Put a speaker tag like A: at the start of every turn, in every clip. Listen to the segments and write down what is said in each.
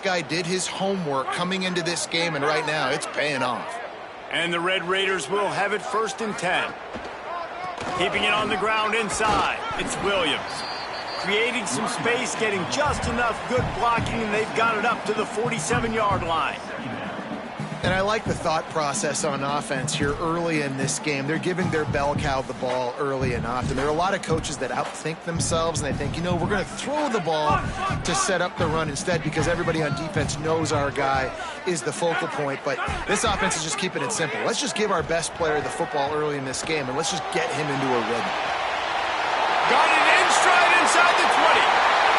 A: guy did his homework coming into this game, and right now it's paying off.
B: And the Red Raiders will have it 1st and 10. Keeping it on the ground inside. It's Williams. Creating some space, getting just enough good blocking, and they've got it up to the 47-yard line.
A: And I like the thought process on offense here early in this game. They're giving their bell cow the ball early and often. There are a lot of coaches that outthink themselves, and they think, you know, we're going to throw the ball to set up the run instead because everybody on defense knows our guy is the focal point. But this offense is just keeping it simple. Let's just give our best player the football early in this game, and let's just get him into a rhythm.
B: Got it in stride inside the 20.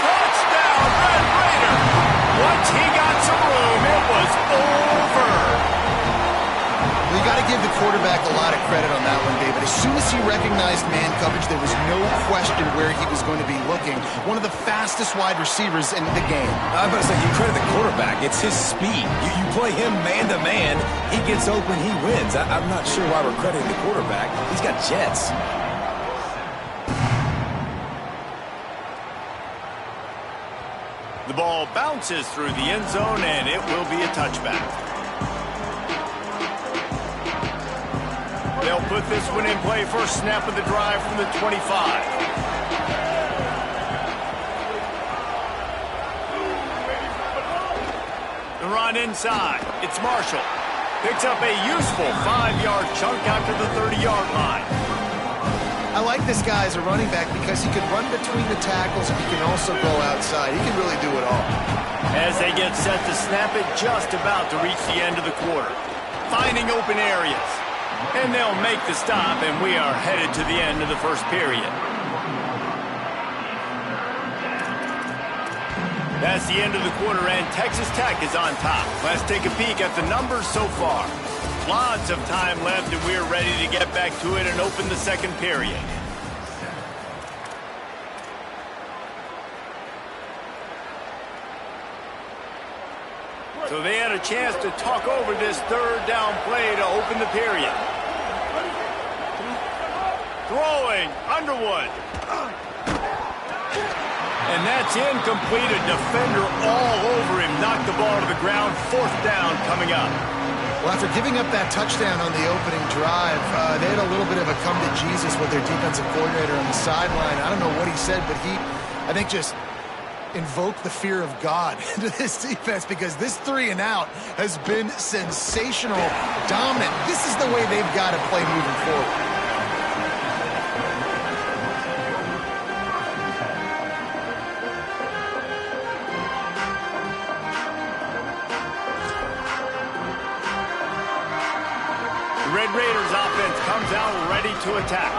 B: Touchdown, Red Raider. Once he got some room, it was over.
A: You got to give the quarterback a lot of credit on that one, David. As soon as he recognized man coverage, there was no question where he was going to be looking. One of the fastest wide receivers in the game.
C: I'm about to say, you credit the quarterback. It's his speed. You play him man-to-man, he gets open, he wins. I'm not sure why we're crediting the quarterback. He's got jets.
B: The ball bounces through the end zone, and it will be a touchback. They'll put this one in play first snap of the drive from the 25. The run inside. It's Marshall. Picks up a useful 5-yard chunk out to the 30-yard line.
A: I like this guy as a running back because he can run between the tackles and he can also go outside. He can really do it all.
B: As they get set to snap it, just about to reach the end of the quarter. Finding open areas. And they'll make the stop, and we are headed to the end of the first period. That's the end of the quarter, and Texas Tech is on top. Let's take a peek at the numbers so far. Lots of time left, and we're ready to get back to it and open the second period. So they had a chance to talk over this third down play to open the period. Throwing, Underwood. And that's incomplete. A defender all over him. Knocked the ball to the ground. 4th down coming up.
A: Well, after giving up that touchdown on the opening drive, they had a little bit of a come to Jesus with their defensive coordinator on the sideline. I don't know what he said, but he, I think, just invoked the fear of God into this defense because this 3-and-out has been sensational, dominant. This is the way they've got to play moving forward.
B: Red Raiders offense comes out ready to attack.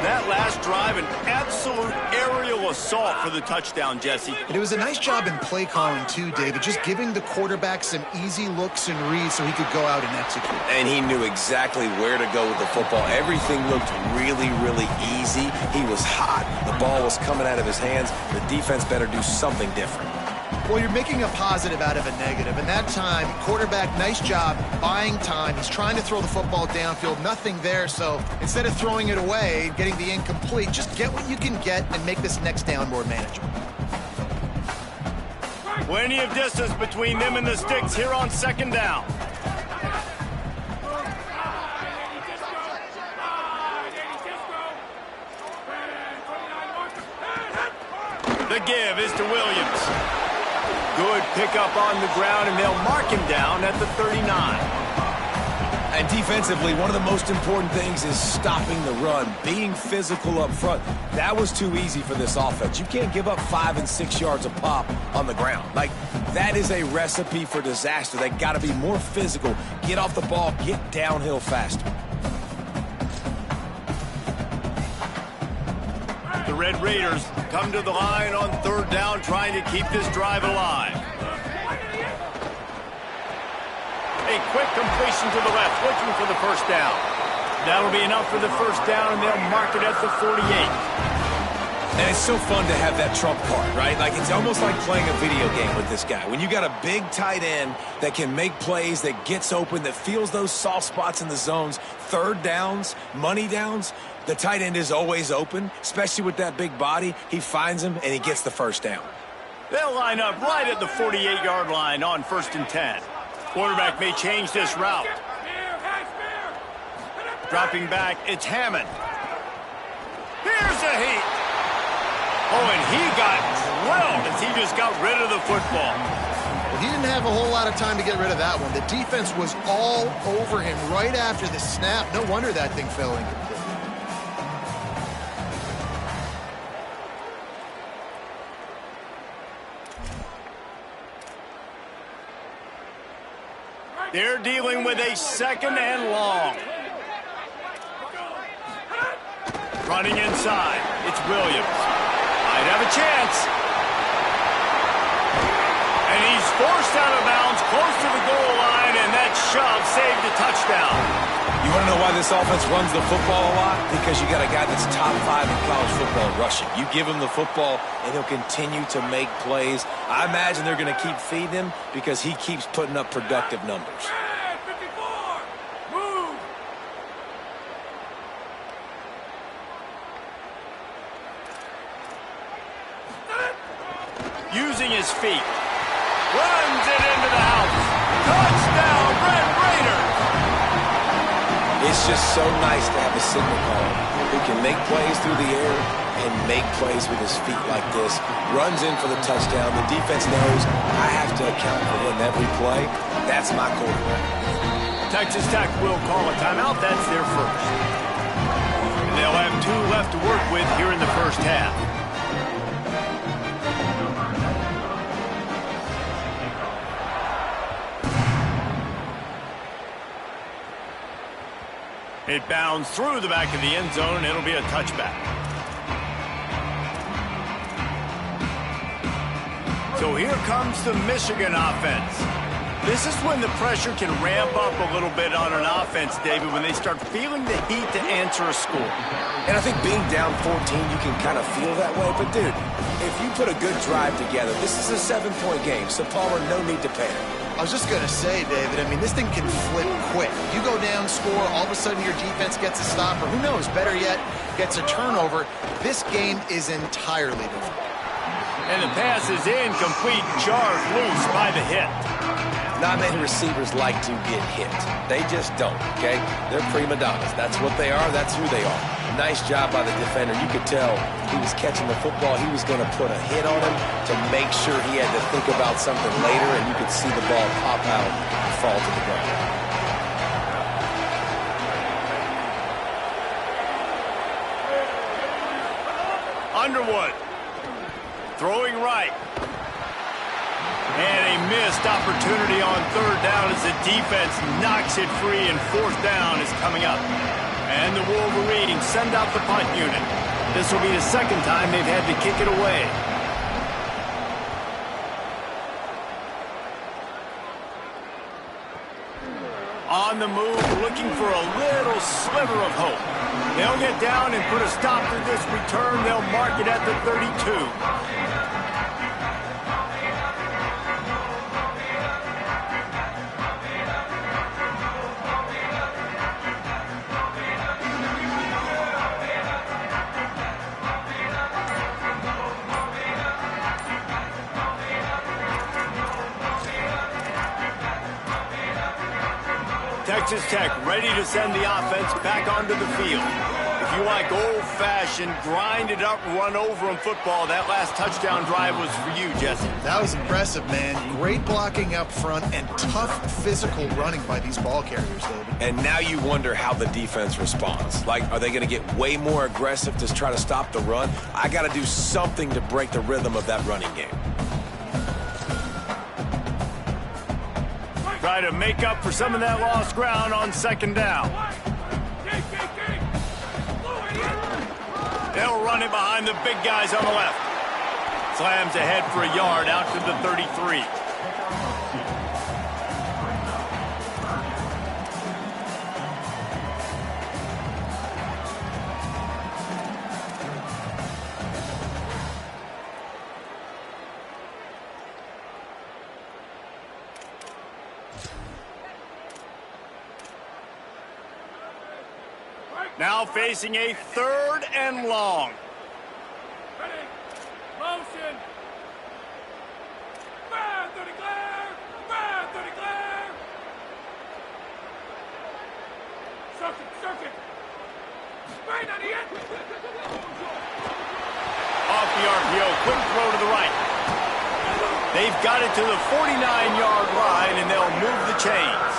B: That last drive, an absolute aerial assault for the touchdown, Jesse.
A: And it was a nice job in play calling too, David, just giving the quarterback some easy looks and reads so he could go out and execute.
C: And he knew exactly where to go with the football. Everything looked really, really easy. He was hot. The ball was coming out of his hands. The defense better do something different.
A: Well, you're making a positive out of a negative. And that time, quarterback, nice job buying time. He's trying to throw the football downfield. Nothing there. So instead of throwing it away, getting the incomplete, just get what you can get and make this next down more manageable.
B: Plenty of distance between them and the sticks here on 2nd down. The give is to Williams. Good pickup on the ground, and they'll mark him down at the 39.
C: And defensively, one of the most important things is stopping the run, being physical up front. That was too easy for this offense. You can't give up 5 and 6 yards a pop on the ground. Like, that is a recipe for disaster. They got to be more physical, get off the ball, get downhill faster.
B: The Red Raiders come to the line on 3rd down, trying to keep this drive alive. A quick completion to the left, looking for the first down. That'll be enough for the first down, and they'll mark it at the 48.
C: And it's so fun to have that trump card, right? Like, it's almost like playing a video game with this guy. When you got a big tight end that can make plays, that gets open, that feels those soft spots in the zones, 3rd downs, money downs, the tight end is always open, especially with that big body. He finds him, and he gets the first down.
B: They'll line up right at the 48-yard line on 1st and 10. Quarterback may change this route. Dropping back, it's Hammond. Here's a heat. Oh, and he got drilled as he just got rid of the football.
A: Well, he didn't have a whole lot of time to get rid of that one. The defense was all over him right after the snap. No wonder that thing fell incomplete.
B: They're dealing with a 2nd and long. Running inside, it's Williams. Might have a chance. And he's forced out of bounds close to the goal line, and that shove saved a touchdown.
C: You want to know why this offense runs the football a lot? Because you got a guy that's top 5 in college football rushing. You give him the football, and he'll continue to make plays. I imagine they're going to keep feeding him because he keeps putting up productive numbers.
B: Using his feet. Runs it into the house. Touchdown, Red Raiders!
C: It's just so nice to have a signal caller who can make plays through the air and make plays with his feet like this. Runs in for the touchdown. The defense knows I have to account for him every play. That's my quarterback.
B: Texas Tech will call a timeout. That's their first. And they'll have 2 left to work with here in the first half. It bounds through the back of the end zone, and it'll be a touchback. So here comes the Michigan offense. This is when the pressure can ramp up a little bit on an offense, David, when they start feeling the heat to answer a score.
C: And I think being down 14, you can kind of feel that way. But, dude, if you put a good drive together, this is a 7-point game, so Palmer, no need to panic.
A: I was just going to say, David, I mean, this thing can flip quick. You go down, score, all of a sudden your defense gets a stop, or who knows, better yet, gets a turnover. This game is entirely different.
B: And the pass is incomplete, jarred loose by the hit.
C: Not many receivers like to get hit. They just don't, okay? They're prima donnas. That's what they are. That's who they are. Nice job by the defender. You could tell he was catching the football. He was going to put a hit on him to make sure he had to think about something later, and you could see the ball pop out and fall to the ground.
B: Underwood throwing right. And a missed opportunity on 3rd down as the defense knocks it free, and 4th down is coming up. And the Wolverines send out the punt unit. This will be the 2nd time they've had to kick it away. On the move, looking for a little sliver of hope. They'll get down and put a stop to this return. They'll mark it at the 32. Texas Tech ready to send the offense back onto the field. If you like old-fashioned, grind-it-up, run-over-'em football, that last touchdown drive was for you, Jesse.
A: That was impressive, man. Great blocking up front and tough physical running by these ball carriers, David.
C: And now you wonder how the defense responds. Like, are they going to get way more aggressive to try to stop the run? I got to do something to break the rhythm of that running game.
B: Try to make up for some of that lost ground on 2nd down. They'll run it behind the big guys on the left. Slams ahead for a yard out to the 33. Now facing a 3rd and long.
D: Ready. Motion.
B: Off the RPO, quick throw to the right. They've got it to the 49-yard line, and they'll move the chains.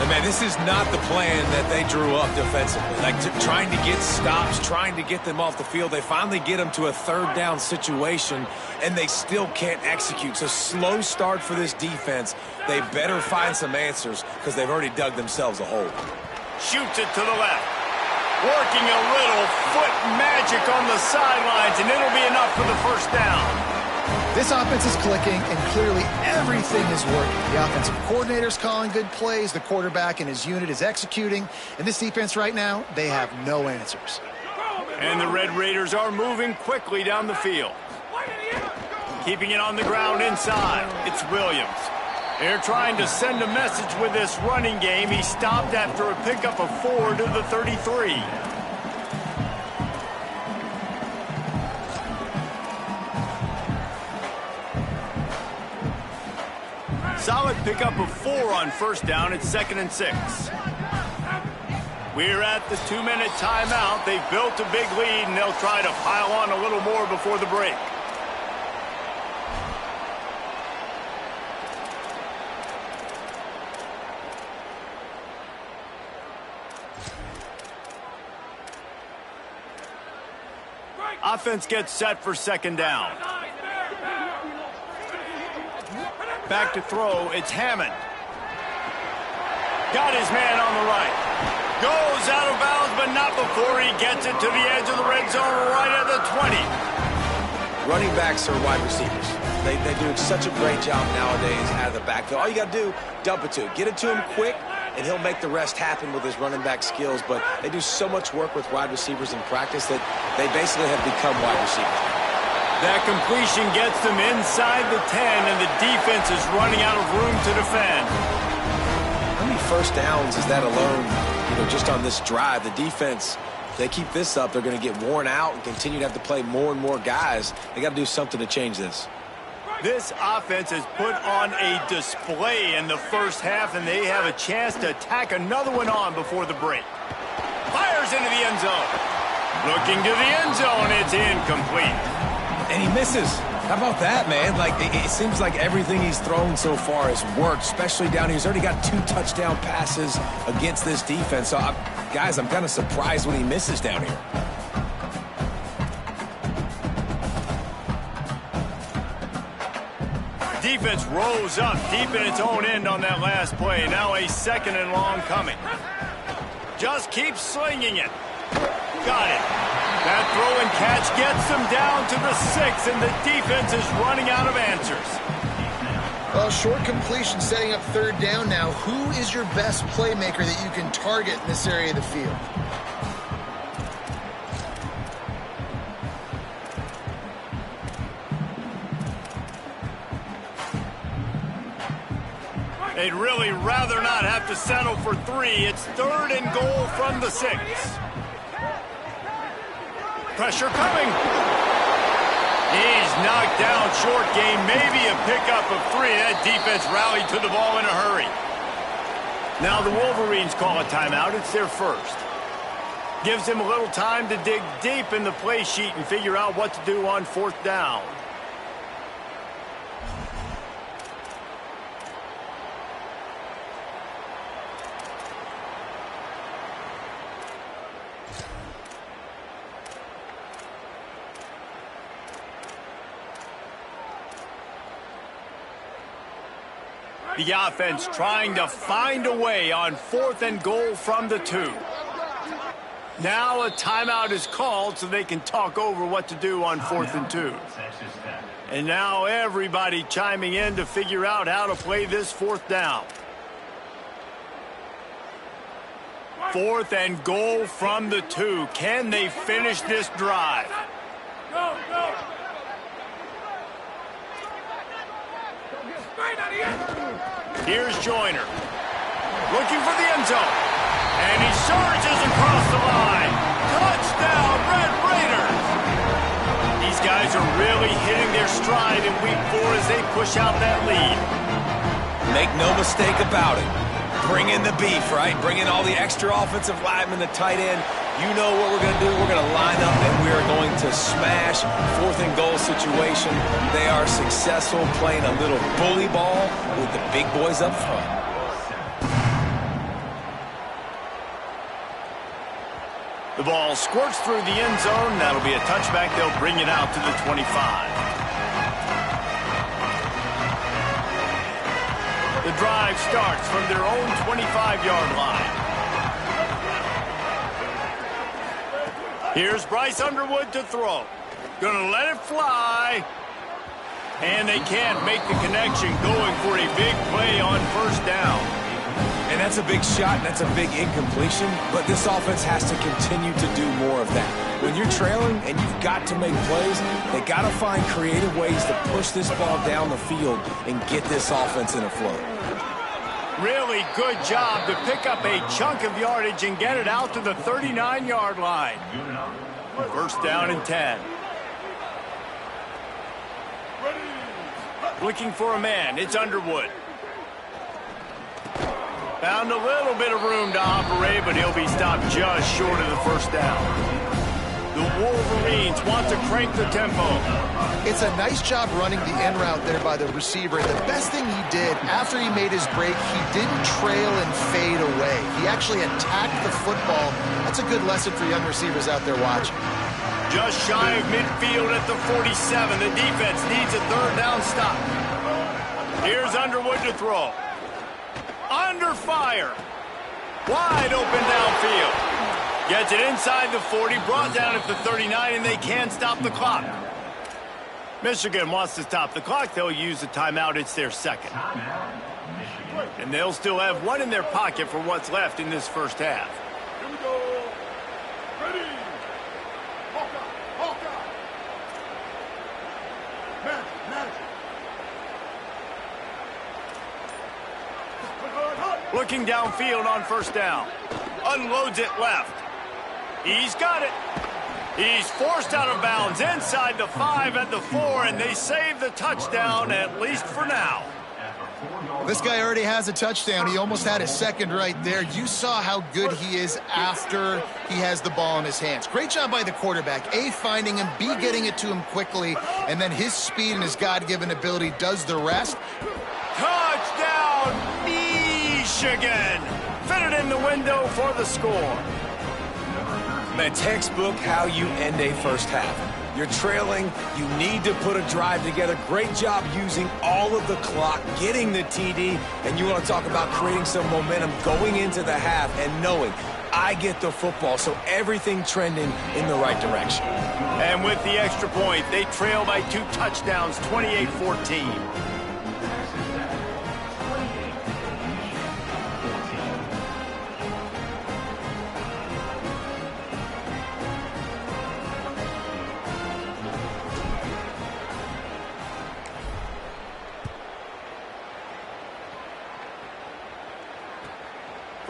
C: And man, this is not the plan that they drew up defensively. Like trying to get stops, trying to get them off the field. They finally get them to a third down situation, and they still can't execute. So slow start for this defense. They better find some answers because they've already dug themselves a hole.
B: Shoots it to the left. Working a little foot magic on the sidelines, and it'll be enough for the first down.
A: This offense is clicking, and clearly everything is working. The offensive coordinator's calling good plays. The quarterback and his unit is executing. And this defense right now, they have no answers.
B: And the Red Raiders are moving quickly down the field. Keeping it on the ground inside. It's Williams. They're trying to send a message with this running game. He stopped after a pickup of 4 to the 33. Solid pickup of 4 on first down. It's 2nd and 6. We're at the 2-minute timeout. They've built a big lead, and they'll try to pile on a little more before the break. Offense gets set for 2nd down. Back to throw, it's Hammond. Got his man on the right. Goes out of bounds, but not before he gets it to the edge of the red zone right at the 20.
C: Running backs are wide receivers. They do such a great job nowadays out of the backfield. All you got to do, dump it to him. Get it to him quick, and he'll make the rest happen with his running back skills. But they do so much work with wide receivers in practice that they basically have become wide receivers.
B: That completion gets them inside the 10, and the defense is running out of room to defend.
C: How many first downs is that alone, just on this drive? The defense, if they keep this up, they're going to get worn out and continue to have to play more and more guys. They got to do something to change this.
B: This offense has put on a display in the first half, and they have a chance to tack another one on before the break. Fires into the end zone. Looking to the end zone, it's incomplete.
C: And he misses. How about that, man? Like, it seems like everything he's thrown so far has worked, especially down here. He's already got 2 touchdown passes against this defense. So, guys, I'm kind of surprised when he misses down here.
B: Defense rose up deep in its own end on that last play. Now a 2nd and long coming. Just keeps slinging it. Got it. That throw and catch gets them down to the 6, and the defense is running out of answers.
A: Well, short completion setting up 3rd down now. Who is your best playmaker that you can target in this area of the field?
B: They'd really rather not have to settle for 3. It's 3rd and goal from the 6. Pressure coming. He's knocked down short game. Maybe a pickup of 3. That defense rallied to the ball in a hurry. Now the Wolverines call a timeout. It's their first. Gives them a little time to dig deep in the play sheet and figure out what to do on 4th down. The offense trying to find a way on 4th and goal from the 2. Now a timeout is called so they can talk over what to do on 4th and 2. And now everybody chiming in to figure out how to play this 4th down. 4th and goal from the 2. Can they finish this drive? Go, go. Here's Joyner. Looking for the end zone. And he surges across the line. Touchdown, Red Raiders. These guys are really hitting their stride in week 4 as they push out that lead.
C: Make no mistake about it. Bring in the beef, right? Bring in all the extra offensive linemen, the tight end. You know what we're going to do. We're going to line up, and we are going to smash 4th and goal situation. They are successful playing a little bully ball with the big boys up front.
B: The ball squirts through the end zone. That'll be a touchback. They'll bring it out to the 25. The drive starts from their own 25-yard line. Here's Bryce Underwood to throw. Gonna let it fly. And they can't make the connection, going for a big play on 1st down.
C: And that's a big shot, and that's a big incompletion, but this offense has to continue to do more of that. When you're trailing and you've got to make plays, they got to find creative ways to push this ball down the field and get this offense in a flow.
B: Really good job to pick up a chunk of yardage and get it out to the 39-yard line. 1st down and 10. Looking for a man. It's Underwood. Found a little bit of room to operate, but he'll be stopped just short of the 1st down. The Wolverines want to crank the tempo.
A: It's a nice job running the in route there by the receiver. And the best thing he did after he made his break, he didn't trail and fade away. He actually attacked the football. That's a good lesson for young receivers out there watching.
B: Just shy of midfield at the 47. The defense needs a 3rd down stop. Here's Underwood to throw. Under fire. Wide open downfield. Gets it inside the 40, brought down at the 39, and they can't stop the clock. Michigan wants to stop the clock. They'll use a timeout. It's their 2nd. And they'll still have one in their pocket for what's left in this 1st half.
D: Here we go. Ready. Hawkeye. Magic.
B: Looking downfield on 1st down. Unloads it left. He's got it. He's forced out of bounds inside the 5 at the 4, and they save the touchdown, at least for now.
A: This guy already has a touchdown. He almost had his 2nd right there. You saw how good he is after he has the ball in his hands. Great job by the quarterback. A, finding him, B, getting it to him quickly, and then his speed and his God-given ability does the rest.
B: Touchdown, Michigan! Fitted in the window for the score.
C: Man, textbook how you end a 1st half. You're trailing. You need to put a drive together. Great job using all of the clock, getting the TD, and you want to talk about creating some momentum going into the half and knowing I get the football, so everything trending in the right direction.
B: And with the extra point, they trail by 2 touchdowns, 28-14.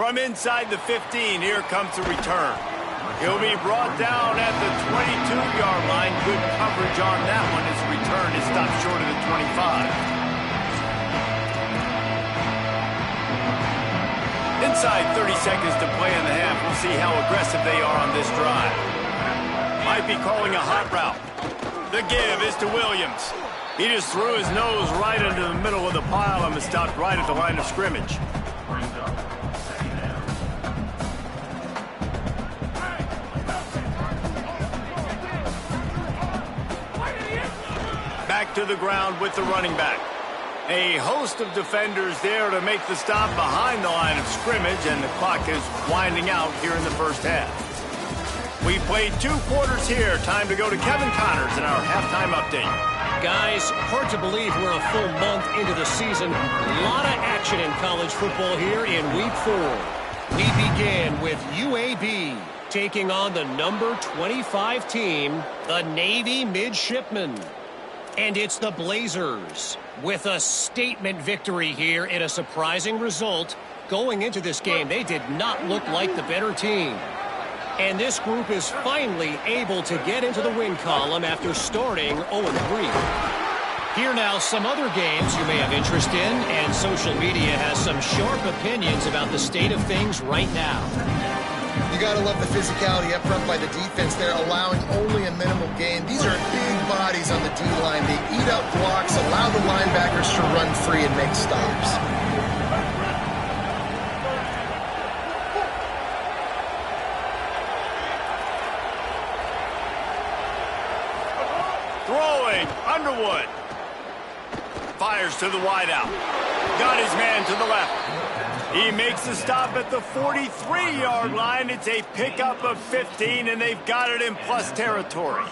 B: From inside the 15, here comes the return. He'll be brought down at the 22-yard line. Good coverage on that one as the return is stopped short of the 25. Inside 30 seconds to play in the half. We'll see how aggressive they are on this drive. Might be calling a hot route. The give is to Williams. He just threw his nose right into the middle of the pile and was stopped right at the line of scrimmage. Back to the ground with the running back. A host of defenders there to make the stop behind the line of scrimmage, and the clock is winding out here in the 1st half. We played 2 quarters here. Time to go to Kevin Connors in our halftime update.
E: Guys, hard to believe we're a full month into the season. A lot of action in college football here in Week 4. We begin with UAB taking on the number 25 team, the Navy Midshipmen. And it's the Blazers with a statement victory here in a surprising result. Going into this game, they did not look like the better team. And this group is finally able to get into the win column after starting 0-3. Here now, some other games you may have interest in, and social media has some sharp opinions about the state of things right now.
A: You got to love the physicality up front by the defense. They're allowing only a minimal gain. These are big bodies on the D-line. They eat up blocks, allow the linebackers to run free and make stops.
B: Throwing, Underwood. Fires to the wideout. Got his man to the left. He makes the stop at the 43-yard line. It's a pickup of 15, and they've got it in plus territory.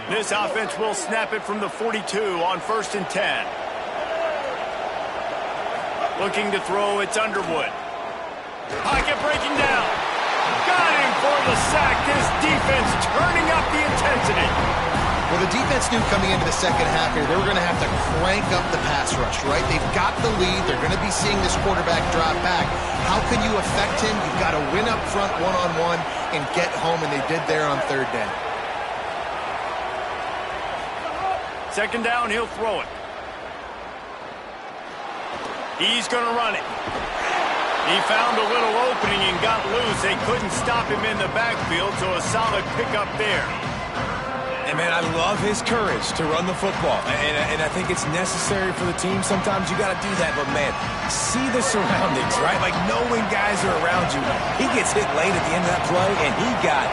B: This offense will snap it from the 42 on 1st and 10. Looking to throw, it's Underwood. Pocket breaking down. Got him for the sack. This defense turning up the intensity.
A: Well, the defense knew coming into the second half here, they were going to have to crank up the pass rush, right? They've got the lead. They're going to be seeing this quarterback drop back. How can you affect him? You've got to win up front one-on-one and get home, and they did there on 3rd down.
B: Second down, he'll throw it. He's going to run it. He found a little opening and got loose. They couldn't stop him in the backfield, so a solid pickup there.
C: And, man, I love his courage to run the football. And I think it's necessary for the team. Sometimes you got to do that. But, man, see the surroundings, right? Like, knowing guys are around you. He gets hit late at the end of that play, and he got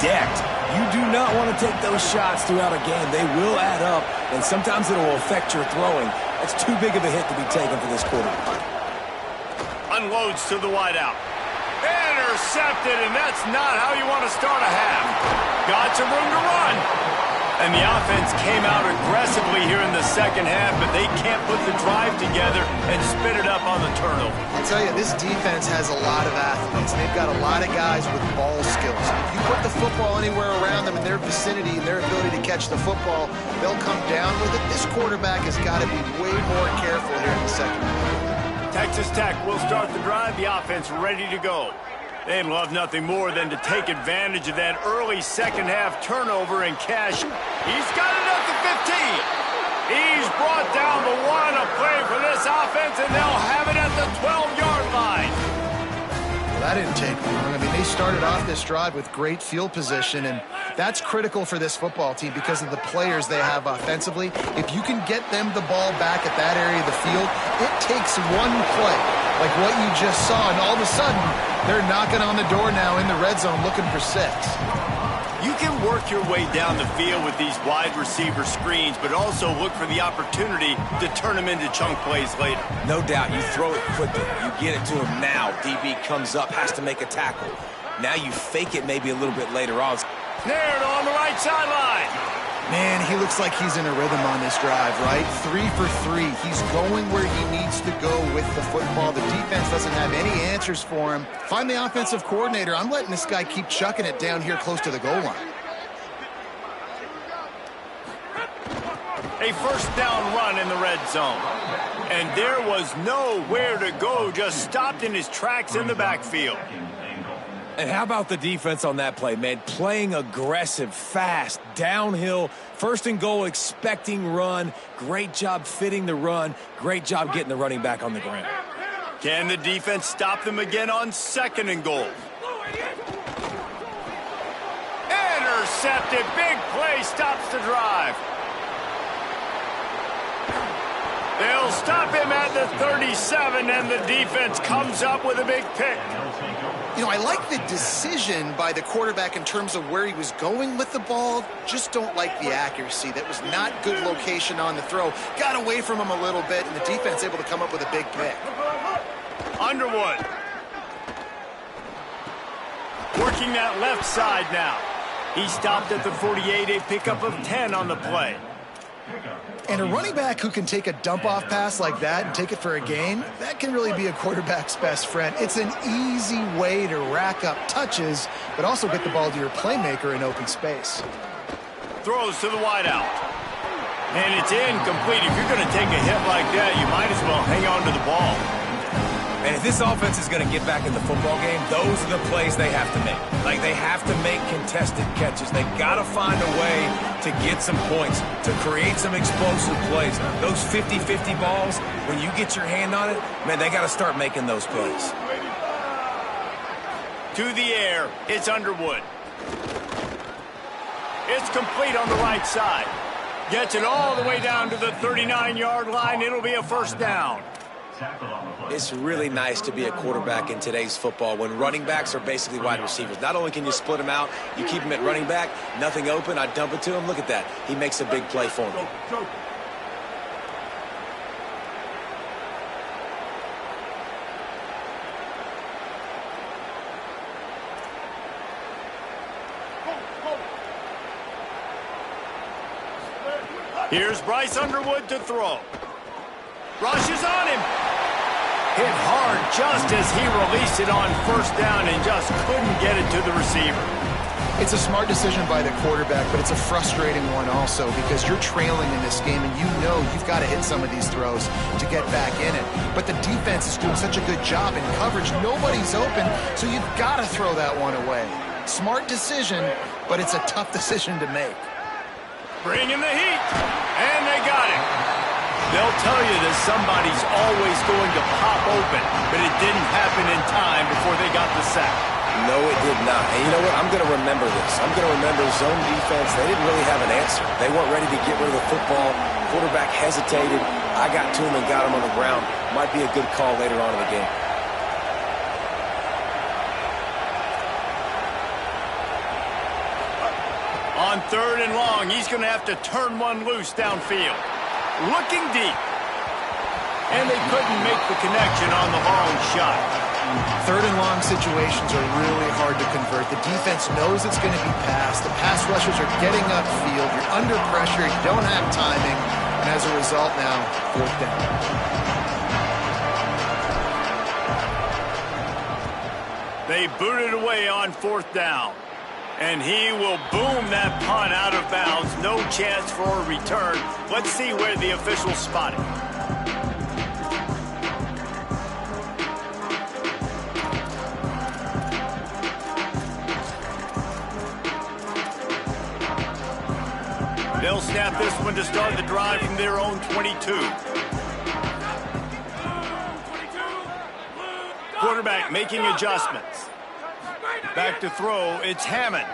C: decked. You do not want to take those shots throughout a game. They will add up, and sometimes it will affect your throwing. That's too big of a hit to be taken for this quarterback.
B: Unloads to the wideout. Intercepted, and that's not how you want to start a half. Got some room to run. And the offense came out aggressively here in the second half, but they can't put the drive together and spit it up on the turnover.
A: I'll tell you, this defense has a lot of athletes. They've got a lot of guys with ball skills. If you put the football anywhere around them in their vicinity and their ability to catch the football, they'll come down with it. This quarterback has got to be way more careful here in the second half.
B: Texas Tech will start the drive. The offense ready to go. They'd love nothing more than to take advantage of that early second half turnover and cash. He's got it at the 15. He's brought down the 1, a play for this offense, and they'll have it at the 12-yard line.
A: Well, that didn't take long. I mean, they started off this drive with great field position, and that's critical for this football team because of the players they have offensively. If you can get them the ball back at that area of the field, it takes one play, like what you just saw, and all of a sudden, they're knocking on the door now in the red zone looking for 6.
B: You can work your way down the field with these wide receiver screens, but also look for the opportunity to turn them into chunk plays later.
C: No doubt, you throw it quickly. You get it to him now. DB comes up, has to make a tackle. Now you fake it maybe a little bit later on.
B: Snared on the right sideline.
A: Man, he looks like he's in a rhythm on this drive, right? 3 for 3. He's going where he needs to go with the football. The defense doesn't have any answers for him. Find the offensive coordinator. I'm letting this guy keep chucking it down here close to the goal line.
B: A first down run in the red zone. And there was nowhere to go, just stopped in his tracks in the backfield.
C: And how about the defense on that play, man? Playing aggressive, fast, downhill, 1st and goal, expecting run. Great job fitting the run. Great job getting the running back on the ground.
B: Can the defense stop them again on 2nd and goal? Intercepted. Big play stops the drive. They'll stop him at the 37, and the defense comes up with a big pick.
A: You know, I like the decision by the quarterback in terms of where he was going with the ball. Just don't like the accuracy. That was not good location on the throw. Got away from him a little bit, and the defense able to come up with a big pick.
B: Underwood. Working that left side now. He stopped at the 48, a pickup of 10 on the play.
A: And a running back who can take a dump-off pass like that and take it for a gain, that can really be a quarterback's best friend. It's an easy way to rack up touches, but also get the ball to your playmaker in open space.
B: Throws to the wideout. And it's incomplete. If you're going to take a hit like that, you might as well hang on to the ball.
C: And if this offense is going to get back in the football game, those are the plays they have to make. Like, they have to make contested catches. They got to find a way to get some points, to create some explosive plays. Those 50-50 balls, when you get your hand on it, man, they got to start making those plays.
B: To the air, it's Underwood. It's complete on the right side. Gets it all the way down to the 39-yard line. It'll be a first down.
C: It's really nice to be a quarterback in today's football when running backs are basically wide receivers. Not only can you split them out, you keep them at running back, nothing open, I dump it to him. Look at that. He makes a big play for me.
B: Here's Bryce Underwood to throw. Rushes on him. Hit hard just as he released it on first down and just couldn't get it to the receiver.
A: It's a smart decision by the quarterback, but it's a frustrating one also because you're trailing in this game and you know you've got to hit some of these throws to get back in it. But the defense is doing such a good job in coverage. Nobody's open, so you've got to throw that one away. Smart decision, but it's a tough decision to make.
B: Bringing the heat, and they got it. They'll tell you that somebody's always going to pop open, but it didn't happen in time before they got the sack.
C: No, it did not. And you know what? I'm going to remember this. I'm going to remember zone defense. They didn't really have an answer. They weren't ready to get rid of the football. Quarterback hesitated. I got to him and got him on the ground. Might be a good call later on in the game.
B: On 3rd and long, he's going to have to turn one loose downfield. Looking deep. And they couldn't make the connection on the long shot.
A: 3rd and long situations are really hard to convert. The defense knows it's going to be passed. The pass rushers are getting upfield. You're under pressure. You don't have timing. And as a result now, 4th down.
B: They booted away on 4th down. And he will boom that punt out of bounds. No chance for a return. Let's see where the officials spot it. They'll snap this one to start the drive from their own 22. Quarterback making adjustments. Back to throw, it's Hammond.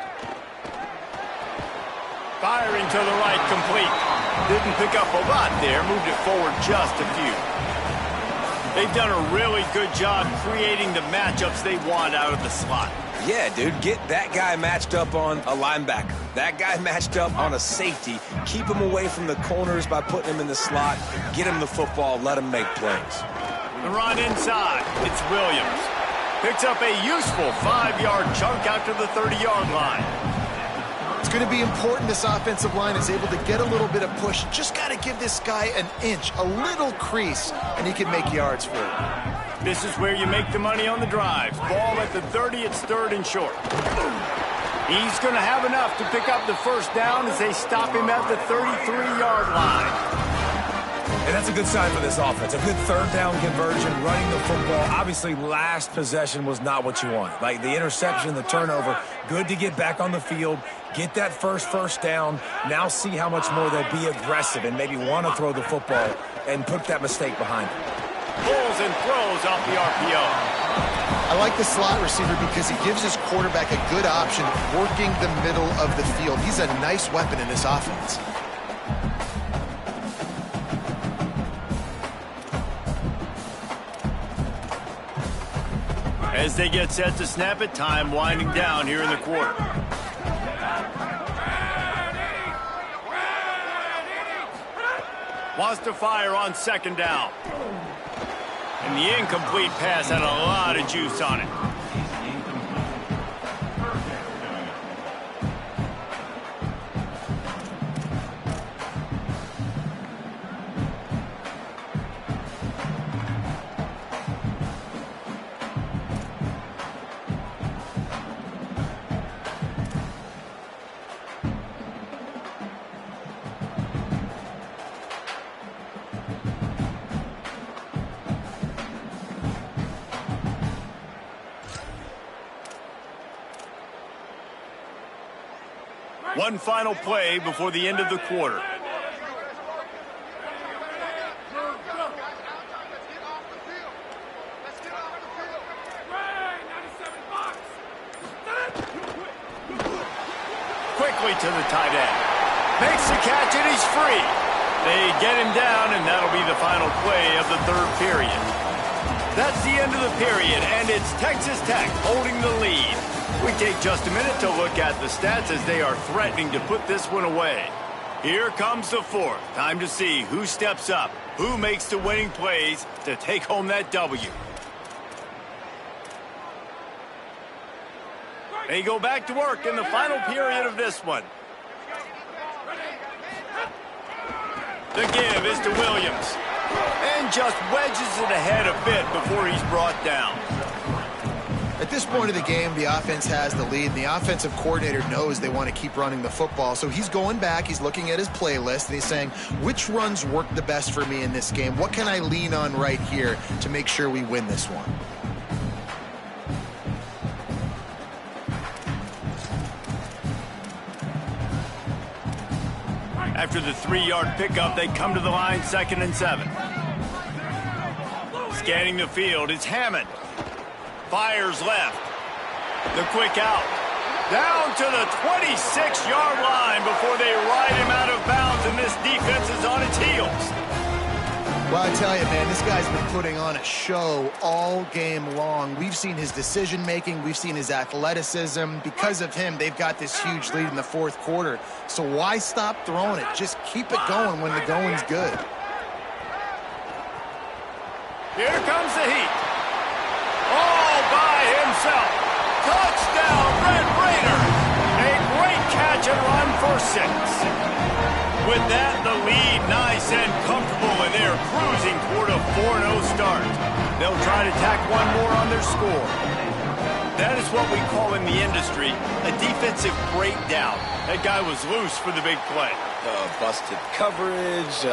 B: Firing to the right, complete. Didn't pick up a lot there, moved it forward just a few. They've done a really good job creating the matchups they want out of the slot.
C: Yeah, dude, get that guy matched up on a linebacker. That guy matched up on a safety. Keep him away from the corners by putting him in the slot. Get him the football, let him make plays.
B: The run inside, it's Williams. Picks up a useful 5-yard chunk out to the 30-yard line.
A: It's going to be important this offensive line is able to get a little bit of push. Just got to give this guy an inch, a little crease, and he can make yards for it.
B: This is where you make the money on the drives. Ball at the 30, it's 3rd and short. He's going to have enough to pick up the first down as they stop him at the 33-yard line.
C: And that's a good sign for this offense. A good 3rd down conversion, running the football. Obviously, last possession was not what you want. Like the interception, the turnover, good to get back on the field, get that first down. Now see how much more they'll be aggressive and maybe want to throw the football and put that mistake behind them.
B: Pulls and throws off the RPO.
A: I like the slot receiver because he gives his quarterback a good option working the middle of the field. He's a nice weapon in this offense.
B: As they get set to snap it, time winding down here in the quarter. Wants to fire on 2nd down. And the incomplete pass had a lot of juice on it. One final play before the end of the quarter. Quickly to the tight end. Makes the catch and he's free. They get him down, and that'll be the final play of the third period. That's the end of the period, and it's Texas Tech holding the lead. We take just a minute to look at the stats as they are threatening to put this one away. Here comes the fourth. Time to see who steps up, who makes the winning plays to take home that W. They go back to work in the final period of this one. The give is to Williams. And just wedges it ahead a bit before he's brought down.
A: At this point of the game, the offense has the lead. And the offensive coordinator knows they want to keep running the football. So he's going back, he's looking at his playlist, and he's saying, which runs work the best for me in this game? What can I lean on right here to make sure we win this one?
B: After the 3-yard pickup, they come to the line, 2nd and 7. Scanning the field, it's Hammond. Fires left. The quick out. Down to the 26-yard line before they ride him out of bounds, and this defense is on its heels.
A: Well, I tell you, man, this guy's been putting on a show all game long. We've seen his decision-making. We've seen his athleticism. Because of him, they've got this huge lead in the fourth quarter. So why stop throwing it? Just keep it going when the going's good.
B: Here comes the heat. All by himself. Touchdown, Red Raiders. A great catch and run for 6. With that, the lead nice and comfortable, and they're cruising toward a 4-0 start. They'll try to tack one more on their score. That is what we call in the industry a defensive breakdown. That guy was loose for the big play.
C: Busted coverage,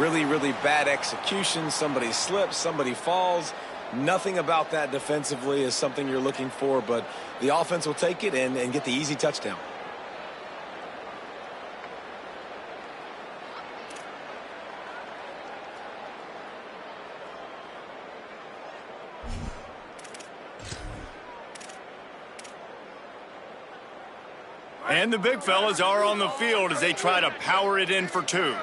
C: really, really bad execution. Somebody slips, somebody falls. Nothing about that defensively is something you're looking for, but the offense will take it and get the easy touchdown.
B: And the big fellas are on the field as they try to power it in for 2.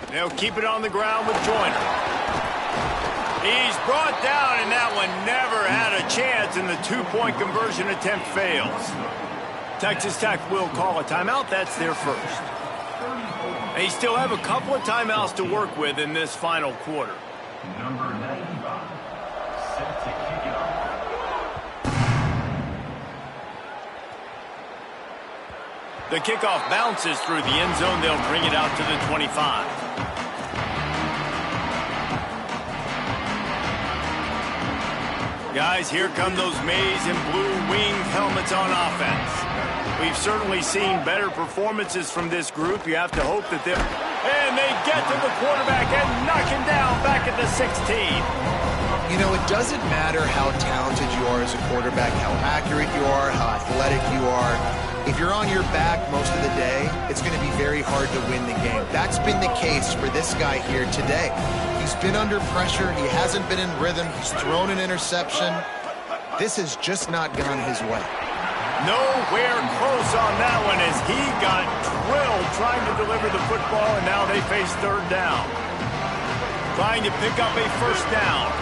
B: They'll keep it on the ground with Joyner. He's brought down, and that one never had a chance, and the 2-point conversion attempt fails. Texas Tech will call a timeout. That's their first. They still have a couple of timeouts to work with in this final quarter.
F: Number 95, set to kick it off.
B: The kickoff bounces through the end zone. They'll bring it out to the 25. Guys, here come those maize and blue winged helmets on offense. We've certainly seen better performances from this group. You have to hope that they'll... And they get to the quarterback and knock him down back at the 16.
A: You know, it doesn't matter how talented you are as a quarterback, how accurate you are, how athletic you are. If you're on your back most of the day, it's going to be very hard to win the game. That's been the case for this guy here today. He's been under pressure. He hasn't been in rhythm. He's thrown an interception. This has just not gone his way.
B: Nowhere close on that one as he got drilled trying to deliver the football, and now they face third down. Trying to pick up a first down.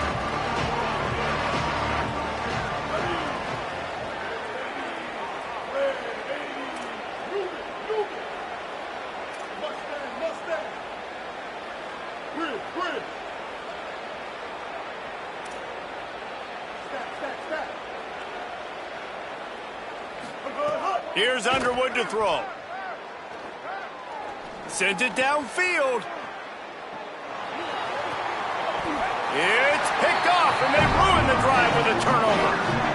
B: Here's Underwood to throw. Sent it downfield. It's picked off, and they ruin the drive with a turnover.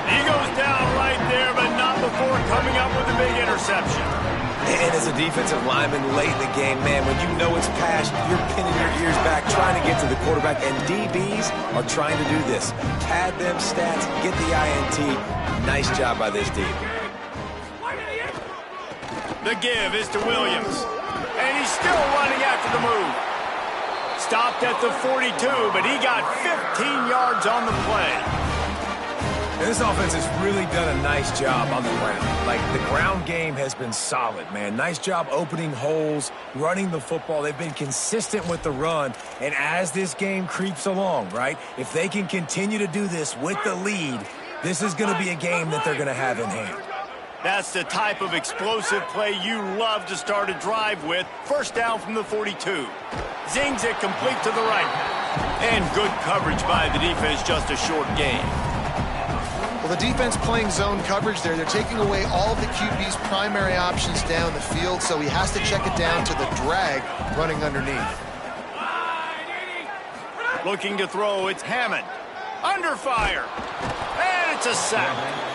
B: He goes down right there, but not before coming up with a big interception.
C: And as a defensive lineman late in the game, man, when you know it's past, you're pinning your ears back, trying to get to the quarterback, and DBs are trying to do this. Pad them stats, get the INT. Nice job by this D.
B: The give is to Williams. And he's still running after the move. Stopped at the 42, but he got 15 yards on the play.
C: And this offense has really done a nice job on the ground. Like, the ground game has been solid, man. Nice job opening holes, running the football. They've been consistent with the run. And as this game creeps along, right, if they can continue to do this with the lead, this is going to be a game that they're going to have in hand.
B: That's the type of explosive play you love to start a drive with. First down from the 42. Zings it complete to the right. And good coverage by the defense, just a short gain.
A: Well, the defense playing zone coverage there. They're taking away all of the QB's primary options down the field, so he has to check it down to the drag running underneath.
B: Looking to throw, it's Hammond. Under fire. And it's a sack.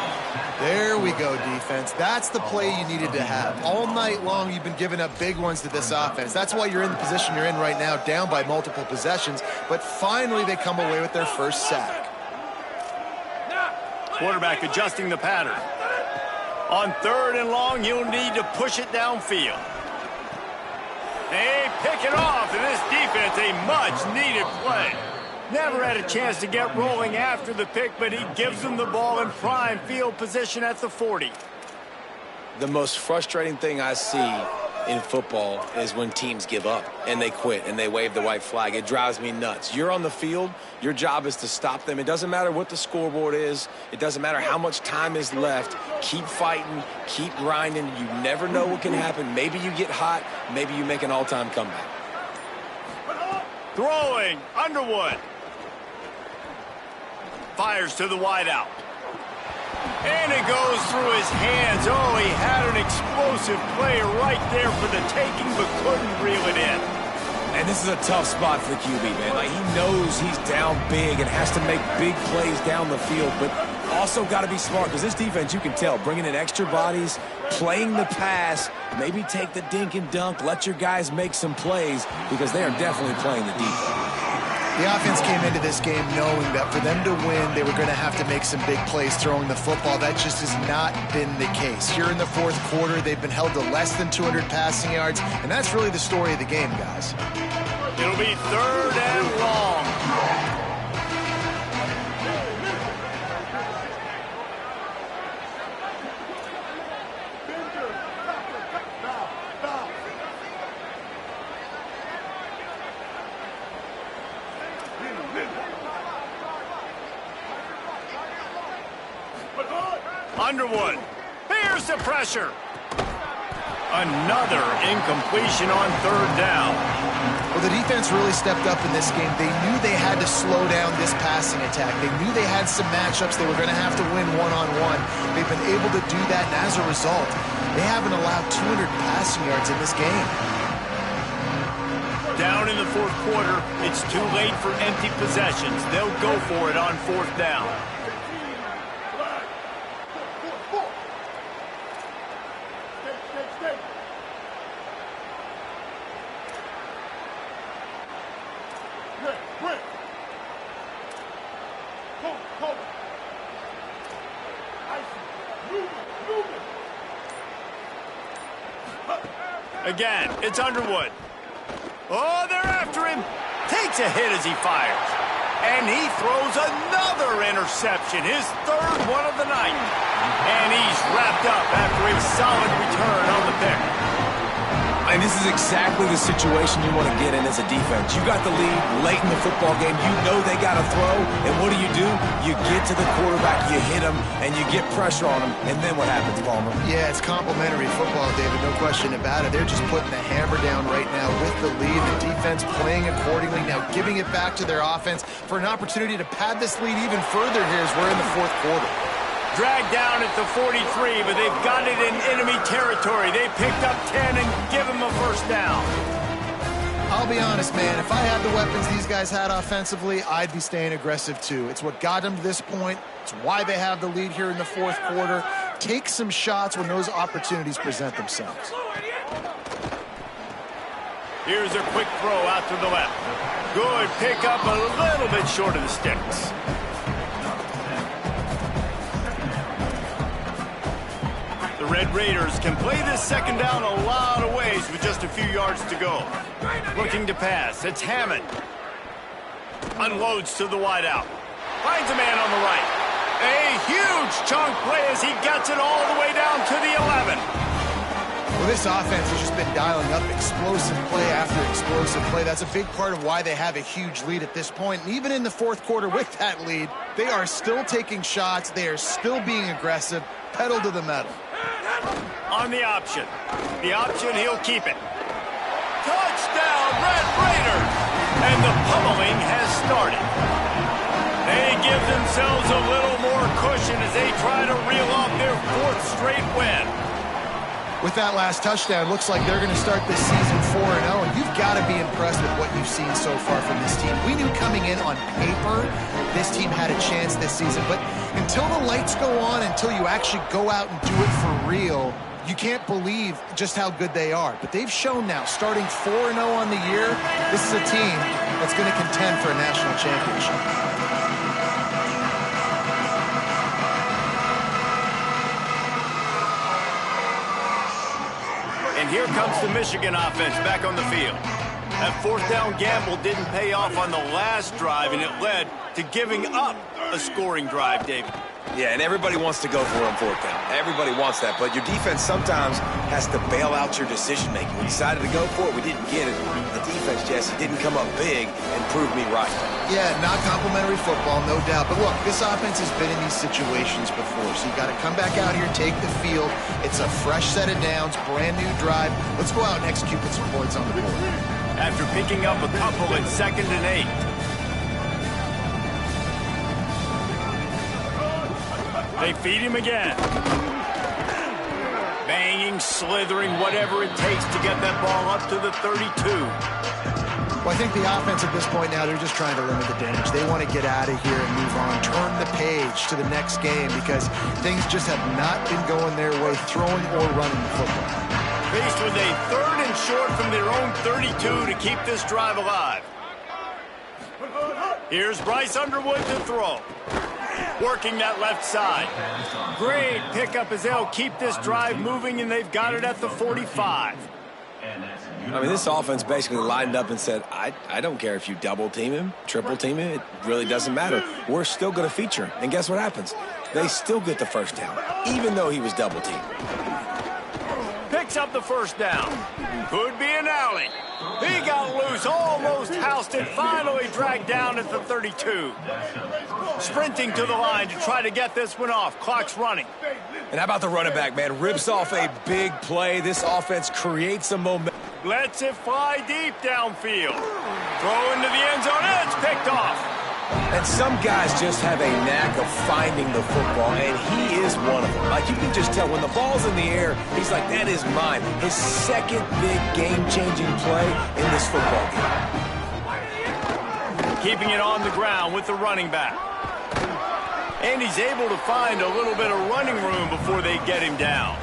A: There we go, defense. That's the play you needed to have. All night long, you've been giving up big ones to this offense. That's why you're in the position you're in right now, down by multiple possessions. But finally, they come away with their first sack.
B: Quarterback adjusting the pattern. On 3rd and long, you'll need to push it downfield. They pick it off, and this defense, a much-needed play. Never had a chance to get rolling after the pick, but he gives them the ball in prime field position at the 40.
C: The most frustrating thing I see in football is when teams give up and they quit and they wave the white flag. It drives me nuts. You're on the field. Your job is to stop them. It doesn't matter what the scoreboard is. It doesn't matter how much time is left. Keep fighting. Keep grinding. You never know what can happen. Maybe you get hot. Maybe you make an all-time comeback.
B: Throwing, Underwood. Fires to the wideout. And it goes through his hands. Oh, he had an explosive play right there for the taking, but couldn't reel it in.
C: And this is a tough spot for the QB, man. Like, he knows he's down big and has to make big plays down the field, but also got to be smart, because this defense, you can tell, bringing in extra bodies, playing the pass, maybe take the dink and dunk, let your guys make some plays, because they are definitely playing the defense.
A: The offense came into this game knowing that for them to win, they were going to have to make some big plays throwing the football. That just has not been the case. Here in the 4th quarter, they've been held to less than 200 passing yards, and that's really the story of the game, guys.
B: It'll be 3rd and long. Underwood, here's the pressure. Another incompletion on 3rd down.
A: Well, the defense really stepped up in this game. They knew they had to slow down this passing attack. They knew they had some matchups they were going to have to win one-on-one. They've been able to do that, and as a result, they haven't allowed 200 passing yards in this game.
B: Down in the 4th quarter, it's too late for empty possessions. They'll go for it on 4th down. Again, it's Underwood. Oh, they're after him. Takes a hit as he fires. And he throws another interception, his 3rd one of the night. And he's wrapped up after a solid return on the pick.
C: And this is exactly the situation you want to get in as a defense. You got the lead late in the football game. You know they got to throw. And what do? You get to the quarterback, you hit him, and you get pressure on him. And then what happens, Palmer?
A: Yeah, it's complimentary football, David, no question about it. They're just putting the hammer down right now with the lead. The defense playing accordingly, now giving it back to their offense for an opportunity to pad this lead even further here as we're in the 4th quarter.
B: Dragged down at the 43, but they've got it in enemy territory. They picked up 10 and give him a first down.
A: I'll be honest, man. If I had the weapons these guys had offensively, I'd be staying aggressive too. It's what got them to this point. It's why they have the lead here in the 4th quarter. Take some shots when those opportunities present themselves.
B: Here's a quick throw out to the left. Good pickup, a little bit short of the sticks. The Red Raiders can play this second down a lot of ways with just a few yards to go. Looking to pass. It's Hammond. Unloads to the wideout. Finds a man on the right. A huge chunk play as he gets it all the way down to the 11.
A: Well, this offense has just been dialing up explosive play after explosive play. That's a big part of why they have a huge lead at this point. And even in the fourth quarter with that lead, they are still taking shots. They are still being aggressive. Pedal to the metal.
B: On the option. The option, he'll keep it. Touchdown, Red Raiders! And the pummeling has started. They give themselves a little more cushion as they try to reel off their fourth straight win.
A: With that last touchdown, looks like they're going to start this season 4-0, and you've got to be impressed with what you've seen so far from this team. We knew coming in on paper this team had a chance this season, but until the lights go on, until you actually go out and do it for real, you can't believe just how good they are. But they've shown now, starting 4-0 on the year, this is a team that's going to contend for a national championship.
B: And here comes the Michigan offense back on the field. That fourth down gamble didn't pay off on the last drive, and it led to giving up a scoring drive, David.
C: Yeah, and everybody wants to go for it on fourth down. Everybody wants that, but your defense sometimes has to bail out your decision-making. We decided to go for it. We didn't get it. The defense, Jesse, didn't come up big and prove me right.
A: Yeah, not complimentary football, no doubt. But look, this offense has been in these situations before, so you got to come back out here, take the field. It's a fresh set of downs, brand new drive. Let's go out and execute with some points on the board.
B: After picking up a couple in 2nd and 8. They feed him again. Banging, slithering, whatever it takes to get that ball up to the 32.
A: Well, I think the offense at this point now, they're just trying to limit the damage. They want to get out of here and move on, turn the page to the next game because things just have not been going their way, throwing or running the football.
B: Faced with a 3rd and short from their own 32 to keep this drive alive. Here's Bryce Underwood to throw. Working that left side. Great pickup as they'll keep this drive moving, and they've got it at the 45.
C: I mean, this offense basically lined up and said, I don't care if you double team him, triple team him. It really doesn't matter. We're still going to feature him. And guess what happens? They still get the first down, even though he was double teamed.
B: Picks up the first down. Could be an alley. He got loose, almost housed it, finally dragged down at the 32. Sprinting to the line to try to get this one off. Clock's running.
C: And how about the running back, man? Rips off a big play. This offense creates a momentum.
B: Lets it fly deep downfield. Throw into the end zone, and it's picked off.
C: And some guys just have a knack of finding the football, and he is one of them. Like, you can just tell when the ball's in the air, he's like, that is mine. His second big game-changing play in this football game.
B: Keeping it on the ground with the running back. And he's able to find a little bit of running room before they get him down.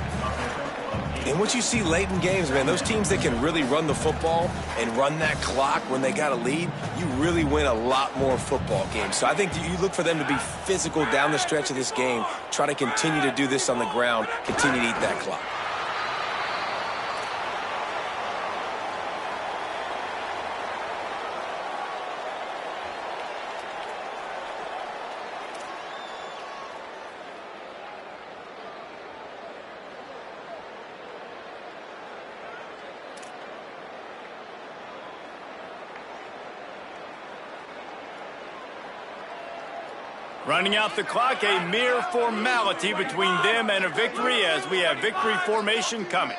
C: And what you see late in games, man, those teams that can really run the football and run that clock when they got a lead, you really win a lot more football games. So I think you look for them to be physical down the stretch of this game, try to continue to do this on the ground, continue to eat that clock.
B: Running out the clock, a mere formality between them and a victory as we have victory formation coming.